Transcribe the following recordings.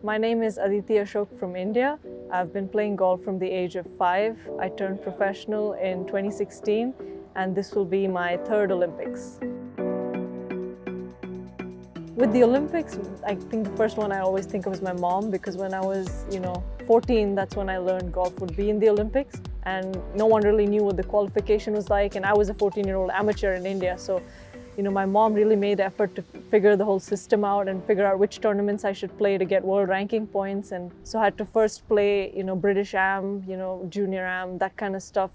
My name is Aditi Ashok from India. I've been playing golf from the age of 5. I turned professional in 2016 and this will be my third Olympics. With the Olympics, I think the first one I always think of is my mom, because when I was, 14, that's when I learned golf would be in the Olympics, and no one really knew what the qualification was like, and I was a 14-year-old amateur in India, so my mom really made the effort to figure the whole system out and figure out which tournaments I should play to get world ranking points. And so I had to first play, British Am, Junior Am, that kind of stuff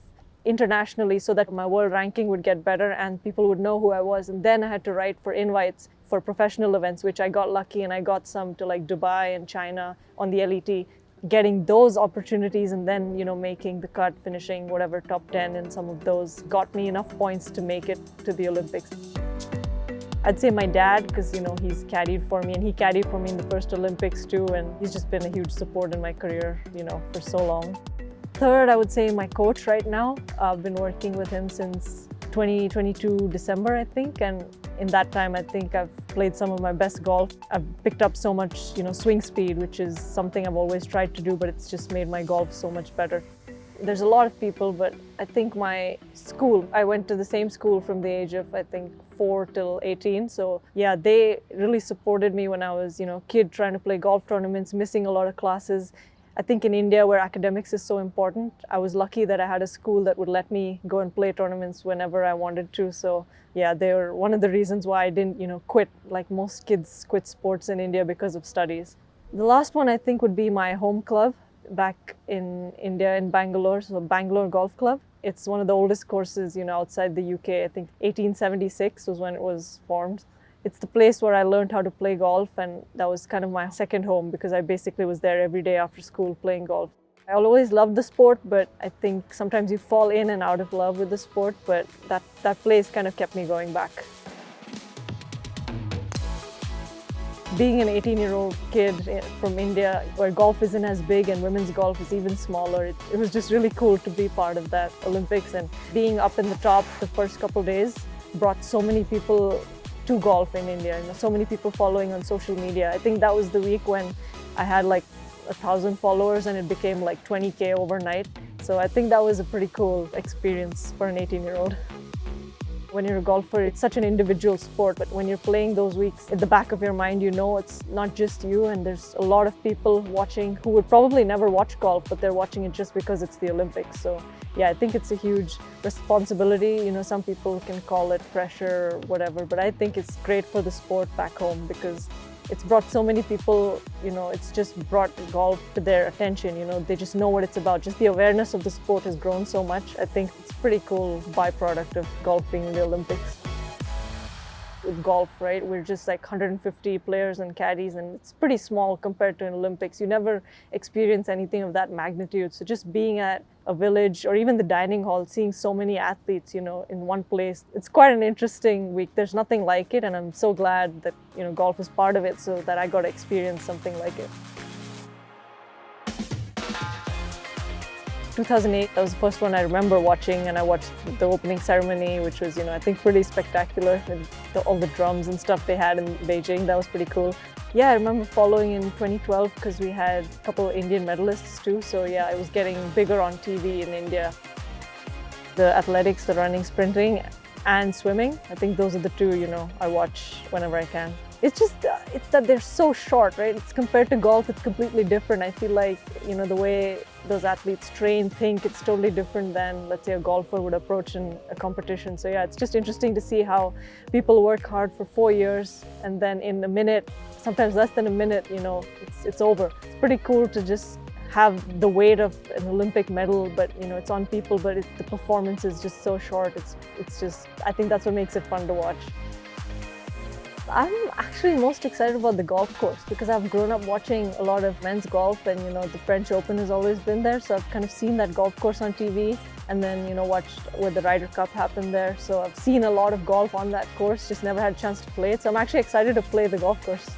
internationally, so that my world ranking would get better and people would know who I was. And then I had to write for invites for professional events, which I got lucky, and I got some to like Dubai and China on the LET. Getting those opportunities and then, making the cut, finishing whatever top 10 in some of those got me enough points to make it to the Olympics. I'd say my dad, because he's caddied for me, and he caddied for me in the first Olympics too, and he's just been a huge support in my career, for so long. Third, I would say my coach right now. I've been working with him since 2022 December, I think, and in that time I think I've played some of my best golf. I've picked up so much, swing speed, which is something I've always tried to do, but it's just made my golf so much better. There's a lot of people, but I think my school, I went to the same school from the age of, I think, 4 till 18. So yeah, they really supported me when I was, kid trying to play golf tournaments, missing a lot of classes. I think in India, where academics is so important, I was lucky that I had a school that would let me go and play tournaments whenever I wanted to. So yeah, they were one of the reasons why I didn't, quit, like most kids quit sports in India because of studies. The last one I think would be my home club back in India, in Bangalore, so Bangalore Golf Club. It's one of the oldest courses, outside the UK. I think 1876 was when it was formed. It's the place where I learned how to play golf, and that was kind of my second home, because I basically was there every day after school playing golf. I always loved the sport, but I think sometimes you fall in and out of love with the sport, but that place kind of kept me going back. Being an 18-year-old kid from India, where golf isn't as big and women's golf is even smaller, it was just really cool to be part of that Olympics. And being up in the top the first couple days brought so many people to golf in India, so many people following on social media. I think that was the week when I had like 1,000 followers and it became like 20K overnight. So I think that was a pretty cool experience for an 18-year-old. When you're a golfer, it's such an individual sport, but when you're playing those weeks, at the back of your mind, it's not just you, and there's a lot of people watching who would probably never watch golf, but they're watching it just because it's the Olympics. So yeah, I think it's a huge responsibility. Some people can call it pressure or whatever, but I think it's great for the sport back home, because it's brought so many people, it's just brought golf to their attention, they just know what it's about. Just the awareness of the sport has grown so much. I think it's a pretty cool byproduct of golf being in the Olympics. With golf, right, we're just like 150 players and caddies, and it's pretty small compared to an Olympics. You never experience anything of that magnitude. So just being at a village or even the dining hall, seeing so many athletes, in one place, it's quite an interesting week. There's nothing like it, and I'm so glad that, golf is part of it, so that I got to experience something like it. 2008, that was the first one I remember watching, and I watched the opening ceremony, which was, I think pretty spectacular, with all the drums and stuff they had in Beijing. That was pretty cool. Yeah, I remember following in 2012 because we had a couple of Indian medalists too. So yeah, it was getting bigger on TV in India. The athletics, the running, sprinting, and swimming, I think those are the two, I watch whenever I can. It's just, it's that they're so short, right? It's compared to golf, it's completely different. I feel like, the way those athletes train, think, it's totally different than, let's say, a golfer would approach in a competition. So yeah, it's just interesting to see how people work hard for 4 years, and then in a minute, sometimes less than a minute, it's over. It's pretty cool to just have the weight of an Olympic medal, but it's on people, but the performance is just so short. It's just, I think that's what makes it fun to watch. I'm actually most excited about the golf course, because I've grown up watching a lot of men's golf, and the French Open has always been there, so I've kind of seen that golf course on TV, and then watched where the Ryder Cup happened there. So I've seen a lot of golf on that course, just never had a chance to play it. So I'm actually excited to play the golf course.